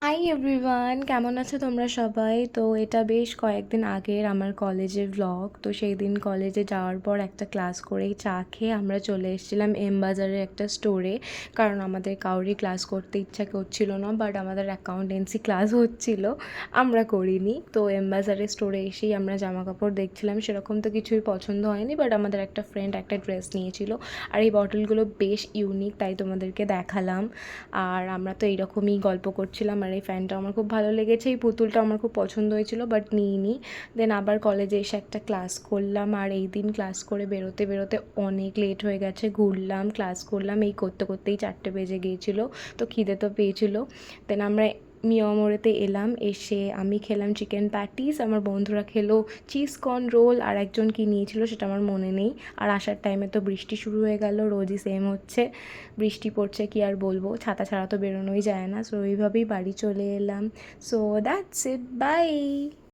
Hi everyone, কেমন আছো তোমরা সবাই? তো এটা বেশ কয়েকদিন আগের আমার কলেজের ভ্লগ। তো সেই দিন কলেজে যাওয়ার পর একটা ক্লাস করেই চা খেয়ে আমরা চলে এসেছিলাম এম বাজারের একটা স্টোরে। কারণ আমাদের কাউরই ক্লাস করতে ইচ্ছা করছিল না, বাট আমাদের অ্যাকাউন্টেন্সি ক্লাস হচ্ছিল, আমরা করিনি। তো এম বাজারের স্টোরে এসেই আমরা জামা কাপড় দেখছিলাম, সেরকম তো কিছুই পছন্দ হয়নি, বাট আমাদের একটা ফ্রেন্ড একটা ড্রেস নিয়েছিল। আর এই বটলগুলো বেশ ইউনিক, তাই তোমাদেরকে দেখালাম। আর আমরা তো এইরকমই গল্প করছিলাম। আর এই ফ্যানটা আমার খুব ভালো লেগেছে, এই পুতুলটা আমার খুব পছন্দ হয়েছিল, বাট নিইনি। দেন আবার কলেজে এসে একটা ক্লাস করলাম, আর এই দিন ক্লাস করে বেরোতে বেরোতে অনেক লেট হয়ে গেছে। ঘুরলাম, ক্লাস করলাম, এই করতে করতেই 4টে বেজে গিয়েছিলো। তো খিদে তো পেয়েছিলো। দেন আমরা মিয়ামোড়েতে এলাম, এসে আমি খেলাম চিকেন প্যাটিস, আমার বন্ধুরা খেলো চিজ কর্ন রোল, আর একজন কী নিয়েছিল সেটা আমার মনে নেই। আর আসার টাইমে তো বৃষ্টি শুরু হয়ে গেল, রোজই সেম হচ্ছে, বৃষ্টি পড়ছে, কি আর বলবো, ছাতা ছাড়া তো বেরোনোই যায় না। সো এইভাবেই বাড়ি চলে এলাম। So that's it, by.